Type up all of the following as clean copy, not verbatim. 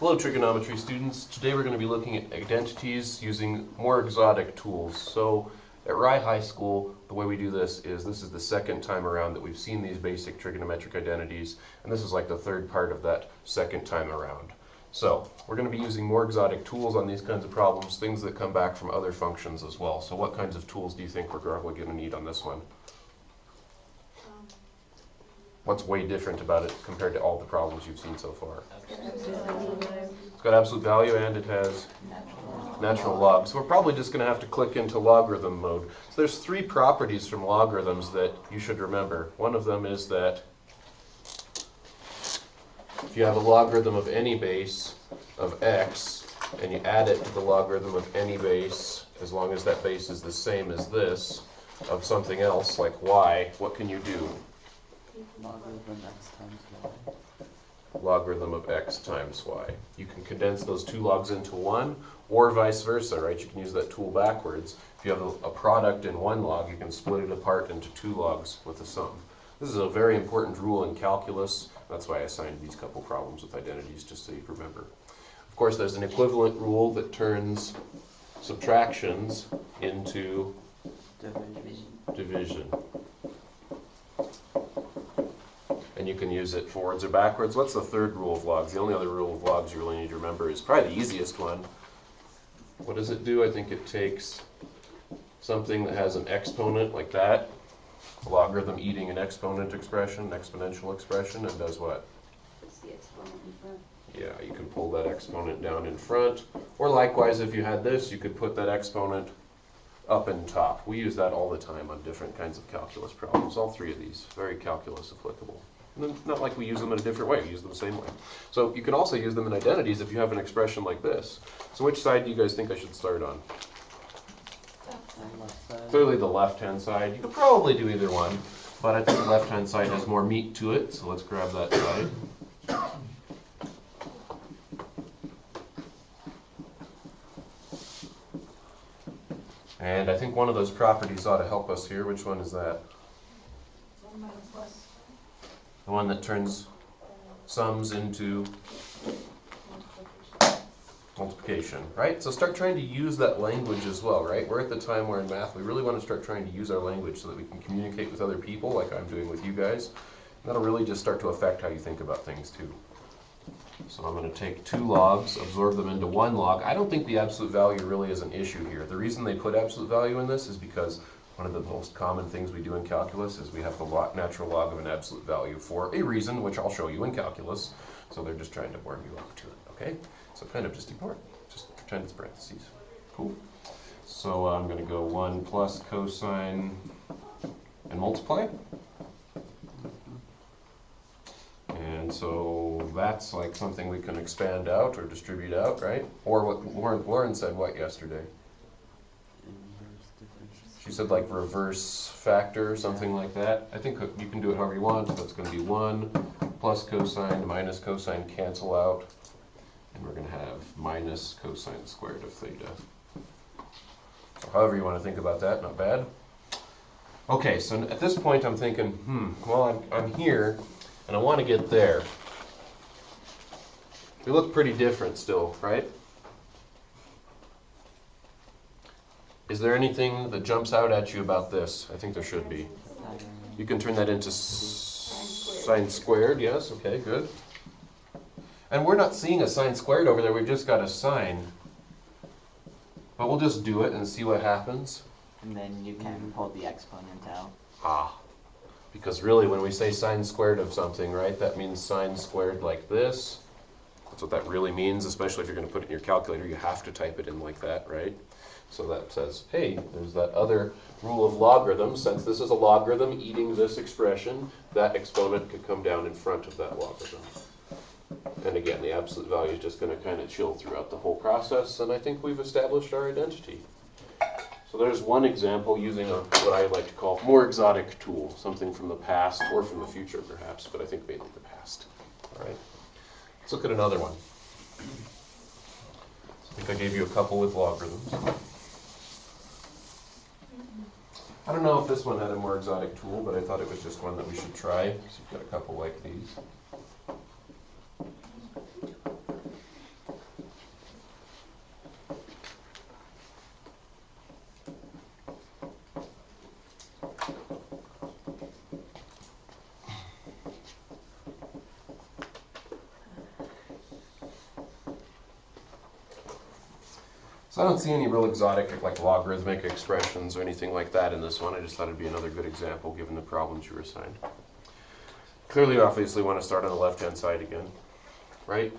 Hello trigonometry students. Today we're going to be looking at identities using more exotic tools. So at Rye High School, the way we do this is the second time around that we've seen these basic trigonometric identities, and this is like the third part of that second time around. So we're going to be using more exotic tools on these kinds of problems, things that come back from other functions as well. So what kinds of tools do you think we're probably going to need on this one? What's way different about it compared to all the problems you've seen so far? It's got absolute value and it has natural log. So we're probably just going to have to click into logarithm mode. So there's three properties from logarithms that you should remember. One of them is that if you have a logarithm of any base of x and you add it to the logarithm of any base, as long as that base is the same as this, of something else like y, what can you do? Logarithm x times y. Logarithm of x times y. You can condense those two logs into one, or vice versa, right? You can use that tool backwards. If you have a product in one log, you can split it apart into two logs with a sum. This is a very important rule in calculus. That's why I assigned these couple problems with identities, just so you remember. Of course, there's an equivalent rule that turns subtractions into division. And you can use it forwards or backwards. What's the third rule of logs? The only other rule of logs you really need to remember is probably the easiest one. What does it do? I think it takes something that has an exponent like that, a logarithm eating an exponent expression, an exponential expression, and does what? It's the exponent in front. Yeah, you can pull that exponent down in front. Or likewise, if you had this, you could put that exponent up and top. We use that all the time on different kinds of calculus problems. All three of these, very calculus applicable. And then, not like we use them in a different way, we use them the same way. So you can also use them in identities if you have an expression like this. So which side do you guys think I should start on? Clearly the left-hand side. You could probably do either one, but I think the left-hand side has more meat to it, so let's grab that side. And I think one of those properties ought to help us here. Which one is that? The one that turns sums into multiplication, right? So start trying to use that language as well, right? We're at the time where in math we really want to start trying to use our language so that we can communicate with other people like I'm doing with you guys. And that'll really just start to affect how you think about things too. So I'm going to take two logs, absorb them into one log. I don't think the absolute value really is an issue here. The reason they put absolute value in this is because one of the most common things we do in calculus is we have the natural log of an absolute value for a reason, which I'll show you in calculus. So they're just trying to warm you up to it, okay? So kind of just ignore it. Just pretend it's parentheses. Cool. So I'm going to go 1 plus cosine and multiply. And so that's like something we can expand out or distribute out, right? Or what Lauren said what yesterday? She said like reverse factor, something like that. I think you can do it however you want. That's going to be 1 plus cosine minus cosine cancel out. And we're going to have minus cosine squared of theta. So however you want to think about that, not bad. Okay, so at this point I'm thinking, well I'm here and I want to get there. They look pretty different still, right? Is there anything that jumps out at you about this? I think there should be. You can turn that into sine squared, yes, okay, good. And we're not seeing a sine squared over there, we've just got a sine. But we'll just do it and see what happens. And then you can pull the exponent out. Ah, because really when we say sine squared of something, right, that means sine squared like this. That's what that really means, especially if you're going to put it in your calculator. You have to type it in like that, right? So that says, hey, there's that other rule of logarithms. Since this is a logarithm eating this expression, that exponent could come down in front of that logarithm. And again, the absolute value is just going to kind of chill throughout the whole process, and I think we've established our identity. So there's one example using what I like to call more exotic tool, something from the past or from the future perhaps, but I think mainly the past. All right, let's look at another one. I think I gave you a couple with logarithms. I don't know if this one had a more exotic tool, but I thought it was just one that we should try. So you've got a couple like these. So I don't see any real exotic like logarithmic expressions or anything like that in this one. I just thought it'd be another good example given the problems you were assigned. Clearly, you obviously want to start on the left-hand side again, right?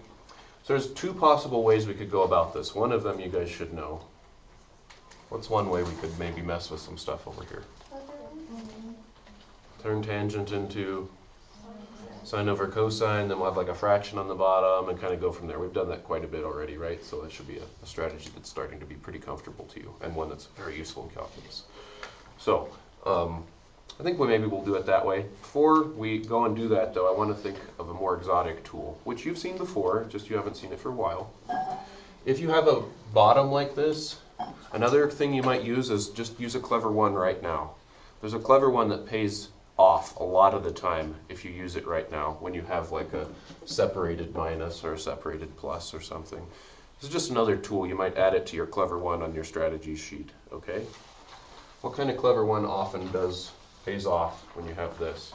So there's two possible ways we could go about this. One of them you guys should know. What's one way we could maybe mess with some stuff over here? Turn tangent into sine over cosine, then we'll have like a fraction on the bottom and kind of go from there. We've done that quite a bit already, right? So that should be a strategy that's starting to be pretty comfortable to you and one that's very useful in calculus. So I think maybe we'll do it that way. Before we go and do that though, I want to think of a more exotic tool, which you've seen before, just you haven't seen it for a while. If you have a bottom like this, another thing you might use is just use a clever one right now. There's a clever one that pays off a lot of the time if you use it right now when you have like a separated minus or a separated plus or something. This is just another tool. You might add it to your clever one on your strategy sheet, okay? What kind of clever one often pays off when you have this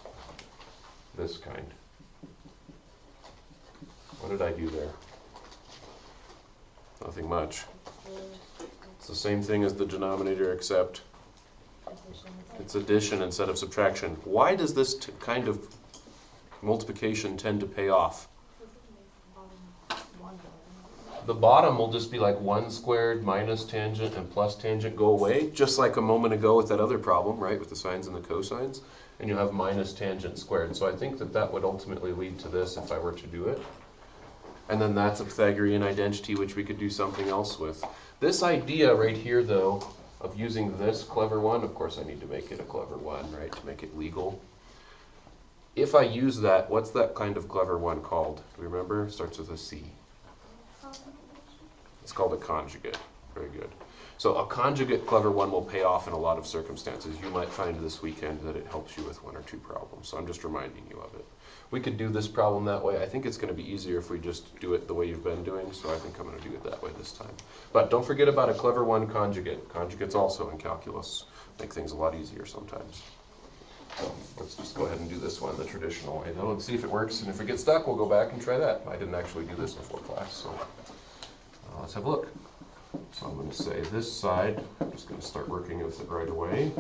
kind? What did I do there? Nothing much. It's the same thing as the denominator except it's addition instead of subtraction. Why does this kind of multiplication tend to pay off? The bottom will just be like 1 squared minus tangent and plus tangent go away, just like a moment ago with that other problem, right, with the sines and the cosines, and you'll have minus tangent squared. So I think that would ultimately lead to this if I were to do it. And then that's a Pythagorean identity, which we could do something else with. This idea right here, though, of using this clever one, of course I need to make it a clever one, right, to make it legal. If I use that, what's that kind of clever one called? Do you remember? It starts with a C. It's called a conjugate. Very good. So a conjugate clever one will pay off in a lot of circumstances. You might find this weekend that it helps you with one or two problems. So I'm just reminding you of it. We could do this problem that way. I think it's going to be easier if we just do it the way you've been doing, so I think I'm going to do it that way this time. But don't forget about a clever one conjugate. Conjugates also in calculus make things a lot easier sometimes. So let's just go ahead and do this one the traditional way, though, and see if it works. And if we get stuck, we'll go back and try that. I didn't actually do this before class, so let's have a look. So I'm going to say this side, I'm just going to start working with it right away.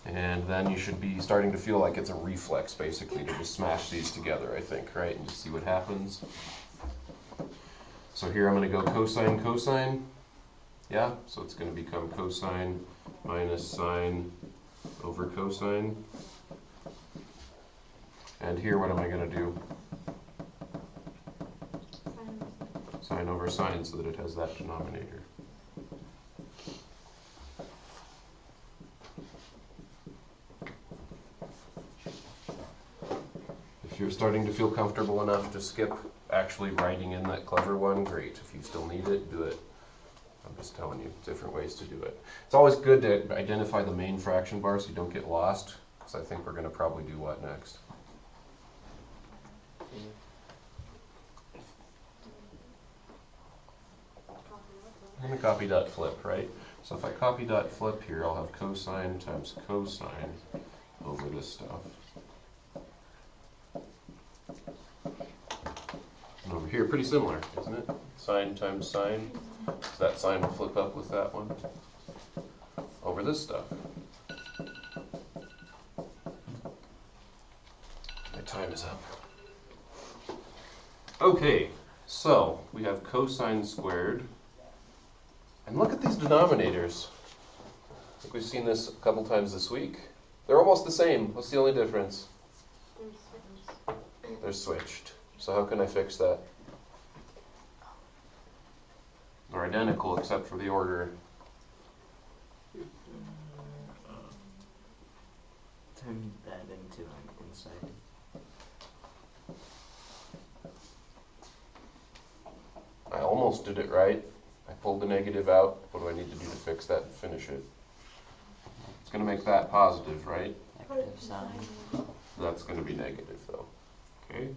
And then you should be starting to feel like it's a reflex, basically, to just smash these together, I think, right? And just see what happens. So here I'm going to go cosine, cosine. Yeah, so it's going to become cosine minus sine over cosine. And here, what am I going to do? Sine over sine, so that it has that denominator. If you're starting to feel comfortable enough to skip actually writing in that clever one, great. If you still need it, do it. I'm just telling you different ways to do it. It's always good to identify the main fraction bar so you don't get lost, because I think we're going to probably do what next? I'm going to copy dot flip, right? So if I copy dot flip here, I'll have cosine times cosine over this stuff. And over here, pretty similar, isn't it? Sine times sine. So that sine will flip up with that one over this stuff. My time is up. Okay, so we have cosine squared. And look at these denominators. I think we've seen this a couple times this week. They're almost the same. What's the only difference? They're switched. So how can I fix that? They're identical except for the order. Turn that into an inside. I almost did it right. I pulled the negative out. What do I need to do to fix that and finish it? It's going to make that positive, right? Negative sign. That's going to be negative, though. Okay?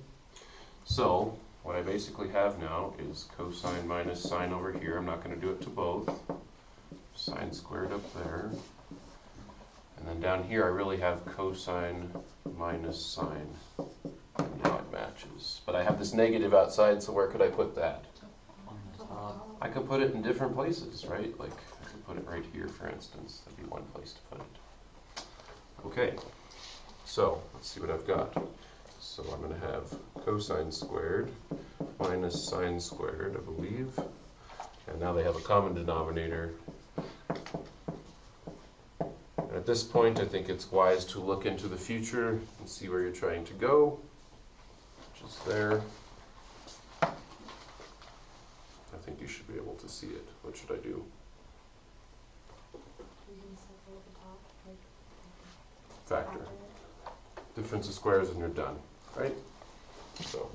So, what I basically have now is cosine minus sine over here. I'm not going to do it to both. Sine squared up there. And then down here I really have cosine minus sine. And now it matches. But I have this negative outside, so where could I put that? On the top. I could put it in different places, right? Like, I could put it right here, for instance. That'd be one place to put it. Okay, so let's see what I've got. So I'm going to have cosine squared minus sine squared, I believe. And now they have a common denominator. And at this point, I think it's wise to look into the future and see where you're trying to go, which is there. I think you should be able to see it. What should I do? Factor. Difference of squares and you're done, right? So.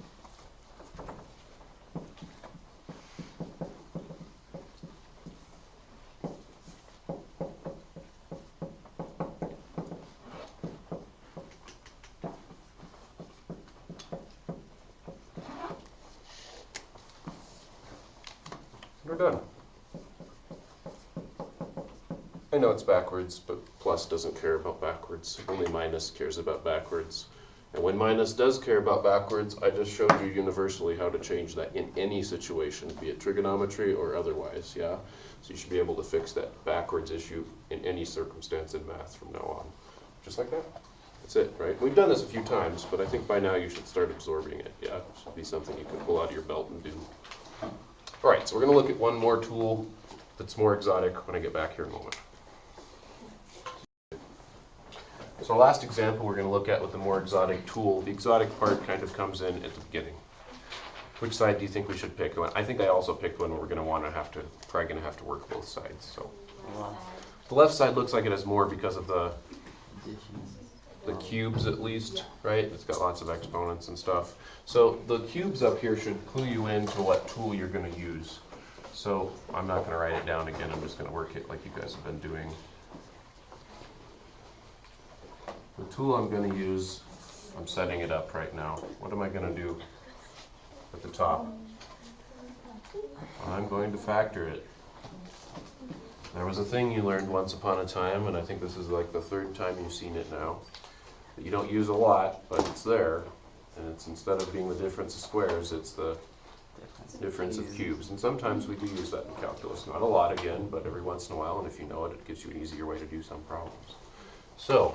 We're done. I know it's backwards, but plus doesn't care about backwards. Only minus cares about backwards. And when minus does care about backwards, I just showed you universally how to change that in any situation, be it trigonometry or otherwise, yeah? So you should be able to fix that backwards issue in any circumstance in math from now on. Just like that. That's it, right? We've done this a few times, but I think by now you should start absorbing it, yeah? It should be something you can pull out of your belt and do. All right, so we're going to look at one more tool that's more exotic when I get back here in a moment. So our last example we're going to look at with the more exotic tool, the exotic part kind of comes in at the beginning. Which side do you think we should pick? I think I also picked one where we're going to probably going to have to work both sides. So the left side looks like it has more because of the cubes at least, right? It's got lots of exponents and stuff. So the cubes up here should clue you into what tool you're going to use. So I'm not going to write it down again. I'm just going to work it like you guys have been doing. The tool I'm going to use, I'm setting it up right now. What am I going to do at the top? I'm going to factor it. There was a thing you learned once upon a time, and I think this is like the third time you've seen it now, that you don't use a lot, but it's there. And it's, instead of being the difference of squares, it's the difference of cubes. And sometimes we do use that in calculus. Not a lot again, but every once in a while, and if you know it, it gives you an easier way to do some problems. So,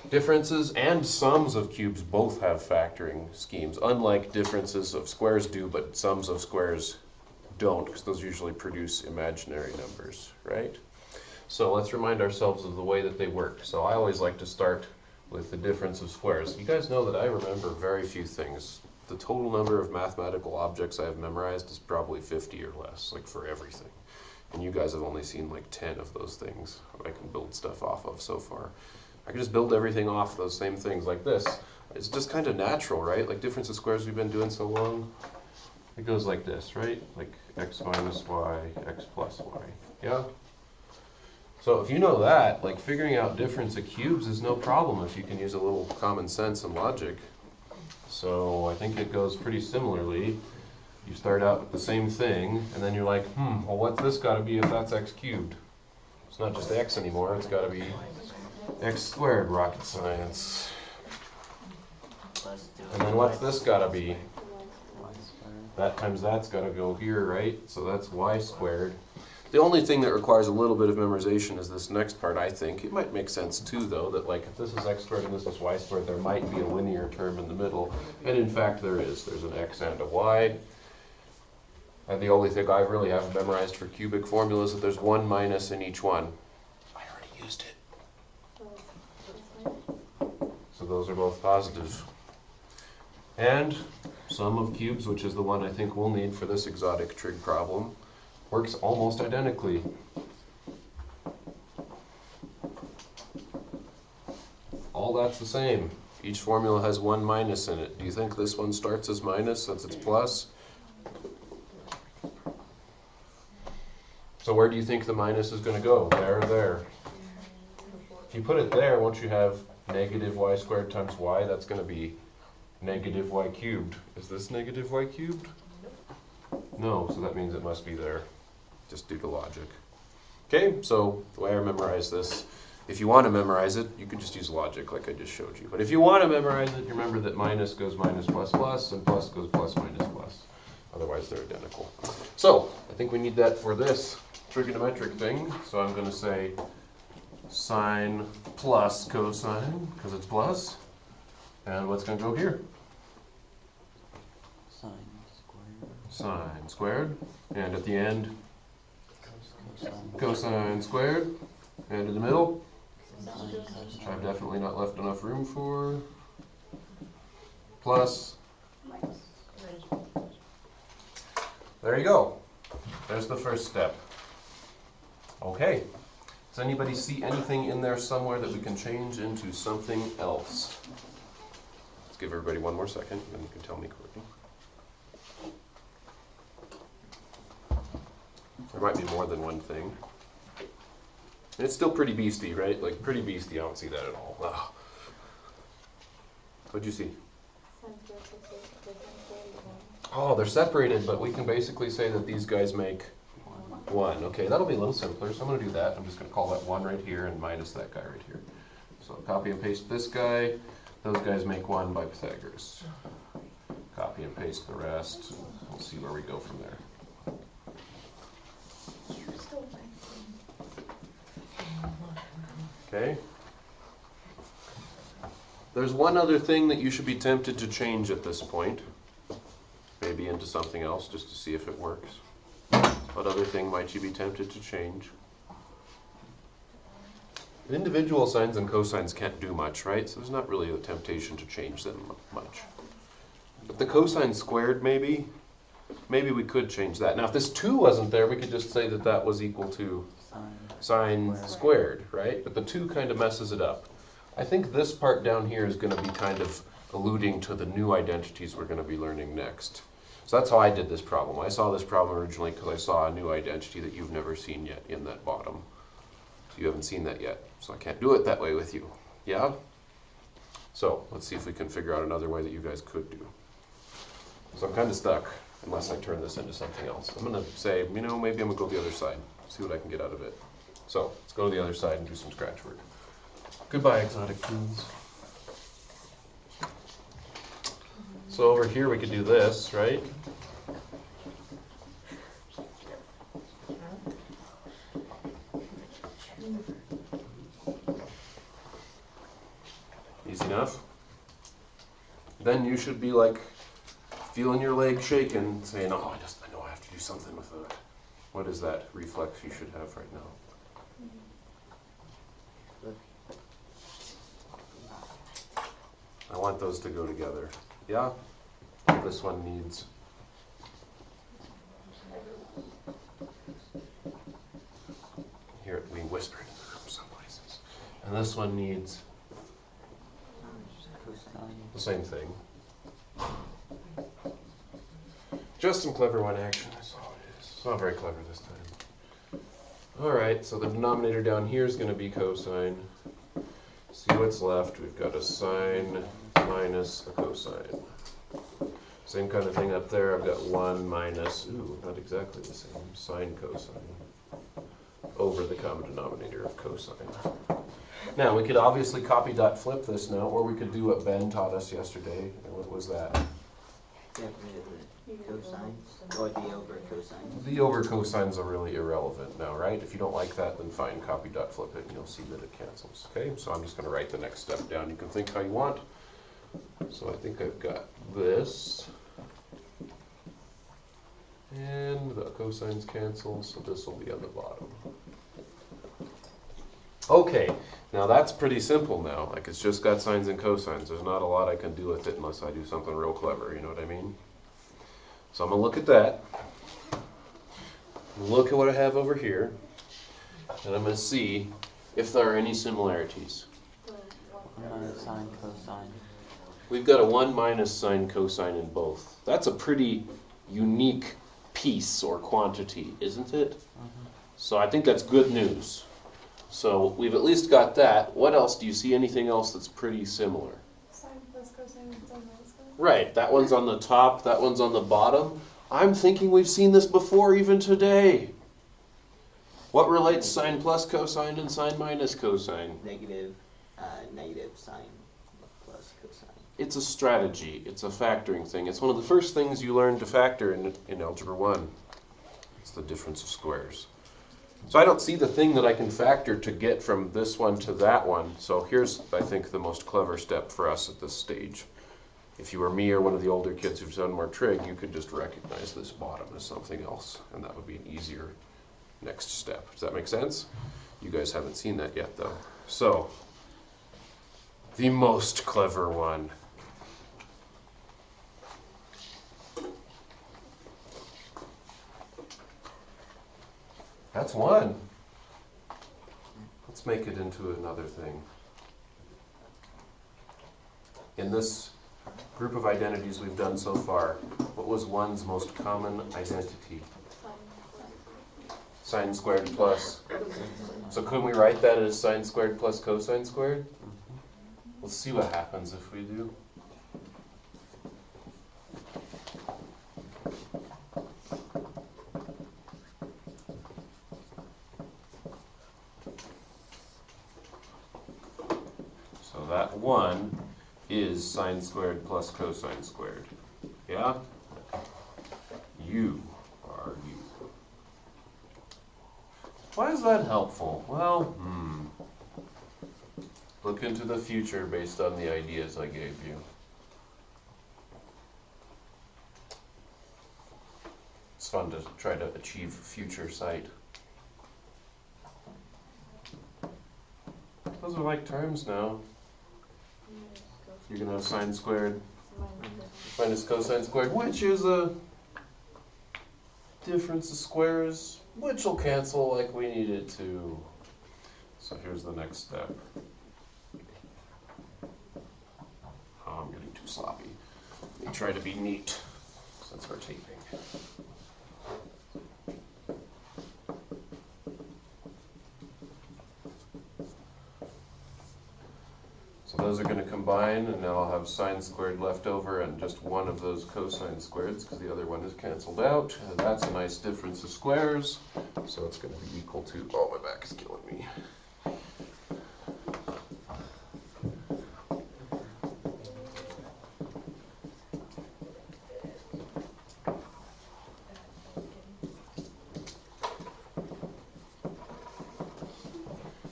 differences and sums of cubes both have factoring schemes, unlike differences of squares do, but sums of squares don't, because those usually produce imaginary numbers, right? So let's remind ourselves of the way that they work. So I always like to start with the difference of squares. You guys know that I remember very few things. The total number of mathematical objects I have memorized is probably 50 or less, like for everything. And you guys have only seen like 10 of those things I can build stuff off of so far. I can just build everything off those same things like this. It's just kind of natural, right? Like difference of squares we've been doing so long. It goes like this, right? Like x minus y, x plus y. Yeah? So if you know that, like figuring out difference of cubes is no problem if you can use a little common sense and logic. So I think it goes pretty similarly. You start out with the same thing, and then you're like, well what's this got to be if that's x cubed? It's not just x anymore, it's got to be x squared, rocket science. And then what's this got to be? That times that's got to go here, right? So that's y squared. The only thing that requires a little bit of memorization is this next part, I think. It might make sense too, though, that like if this is x squared and this is y squared, there might be a linear term in the middle. And in fact, there is. There's an x and a y. And the only thing I really have memorized for cubic formula is that there's one minus in each one. I already used it. So those are both positive. And sum of cubes, which is the one I think we'll need for this exotic trig problem, works almost identically. All that's the same. Each formula has one minus in it. Do you think this one starts as minus since it's plus? So where do you think the minus is going to go? There or there? If you put it there, won't you have negative y squared times y? That's going to be negative y cubed. Is this negative y cubed? No, so that means it must be there, just due to logic. Okay, so the way I memorize this If you want to memorize it, you can just use logic like I just showed you. But if you want to memorize it, you remember that minus goes minus plus plus, and plus goes plus minus plus. Otherwise, they're identical. So, I think we need that for this trigonometric thing. So I'm going to say sine plus cosine, because it's plus. And what's going to go here? Sine squared. Sine squared. And at the end, Cosine. cosine squared. And in the middle, Sine which I've cosine. definitely not left enough room for, plus. There you go. There's the first step. Okay. Does anybody see anything in there somewhere that we can change into something else? Let's give everybody one more second, and you can tell me quickly. There might be more than one thing. And it's still pretty beastie, right? Like, pretty beastie, I don't see that at all. Ugh. What'd you see? Oh, they're separated, but we can basically say that these guys make 1. Okay, that'll be a little simpler, so I'm going to do that. I'm just going to call that 1 right here and minus that guy right here. So copy and paste this guy. Those guys make 1 by Pythagoras. Copy and paste the rest. We'll see where we go from there. Okay. There's one other thing that you should be tempted to change at this point. Maybe into something else, just to see if it works. What other thing might you be tempted to change? Individual sines and cosines can't do much, right? So there's not really a temptation to change them much. But the cosine squared, maybe we could change that. Now, if this 2 wasn't there, we could just say that that was equal to sine squared, right? But the 2 kind of messes it up. I think this part down here is going to be kind of alluding to the new identities we're going to be learning next. So that's how I did this problem. I saw this problem originally because I saw a new identity that you've never seen yet in that bottom. So you haven't seen that yet. So I can't do it that way with you. Yeah? So let's see if we can figure out another way that you guys could do. So I'm kind of stuck unless I turn this into something else. I'm going to say, maybe I'm going to go the other side. See what I can get out of it. So let's go to the other side and do some scratch work. Goodbye, exotic tunes. So over here we could do this, right? Easy enough. Then you should be like feeling your leg shaking, saying, "Oh, I know I have to do something with that." What is that reflex you should have right now? I want those to go together. Yeah? This one needs... Hear it being whispered in the room some places. And this one needs the same thing. Just some clever one action, that's all it is. It's not very clever this time. Alright, so the denominator down here is going to be cosine. See what's left. We've got a sine minus a cosine. Same kind of thing up there. I've got 1 minus, not exactly the same, sine cosine over the common denominator of cosine. Now, we could obviously copy dot flip this now, or we could do what Ben taught us yesterday. And what was that? Get rid of the cosines, or the over cosines. The over cosines are really irrelevant now, right? If you don't like that, then fine, copy dot flip it, and you'll see that it cancels. Okay, so I'm just going to write the next step down. You can think how you want. So I think I've got this. And the cosines cancel, so this will be on the bottom. Okay, now that's pretty simple now. Like, it's just got sines and cosines. There's not a lot I can do with it unless I do something real clever, you know what I mean? So I'm going to look at that. Look at what I have over here. And I'm going to see if there are any similarities. Minus sine cosine. We've got a 1 minus sine cosine in both. That's a pretty unique piece or quantity, isn't it? So I think that's good news. So we've at least got that. What else? Do you see anything else that's pretty similar? Sine plus cosine is on that side. Right, that one's on the top, that one's on the bottom. I'm thinking we've seen this before even today. What relates sine plus cosine and sine minus cosine? Negative sine plus cosine. It's a strategy. It's a factoring thing. It's one of the first things you learn to factor in Algebra 1. It's the difference of squares. So I don't see the thing that I can factor to get from this one to that one. So here's, I think, the most clever step for us at this stage. If you were me or one of the older kids who've done more trig, you could just recognize this bottom as something else, and that would be an easier next step. Does that make sense? You guys haven't seen that yet, though. So, the most clever one. That's one. Let's make it into another thing. In this group of identities we've done so far, what was one's most common identity? Sine squared plus. So couldn't we write that as sine squared plus cosine squared? Let's see what happens if we do. So that one is sine squared plus cosine squared. Yeah? You are you. Why is that helpful? Well, look into the future based on the ideas I gave you. It's fun to try to achieve future sight. Those are like terms now. You're going to have sine squared minus cosine squared, which is a difference of squares, which will cancel like we need it to. So here's the next step. Oh, I'm getting too sloppy. Let me try to be neat since we're taping. So those are going to combine, and now I'll have sine squared left over and just one of those cosine squareds because the other one is canceled out. And that's a nice difference of squares. So it's going to be equal to, oh, my back is killing me.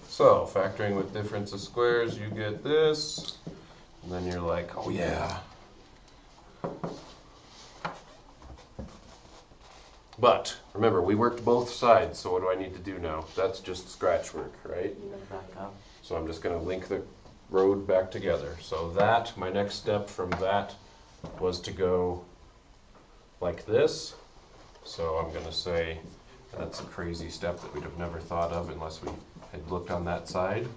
So, factoring with difference of squares, you get this, and then you're like, oh yeah. But, remember, we worked both sides, so what do I need to do now? That's just scratch work, right? So I'm just going to link the road back together. So that, my next step from that was to go like this. So I'm going to say, that's a crazy step that we'd have never thought of unless we had looked on that side.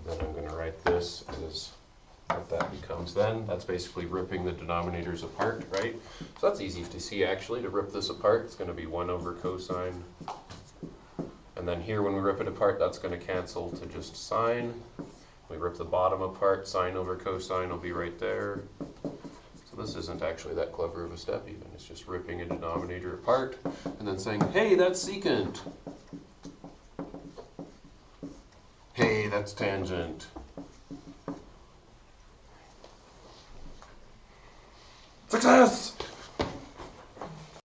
Then I'm going to write this as what that becomes then. That's basically ripping the denominators apart, right? So that's easy to see actually. To rip this apart, it's going to be 1 over cosine. And then here when we rip it apart, that's going to cancel to just sine. We rip the bottom apart, sine over cosine will be right there. So this isn't actually that clever of a step even. It's just ripping a denominator apart and then saying, hey, that's secant. Hey, that's tangent. Success!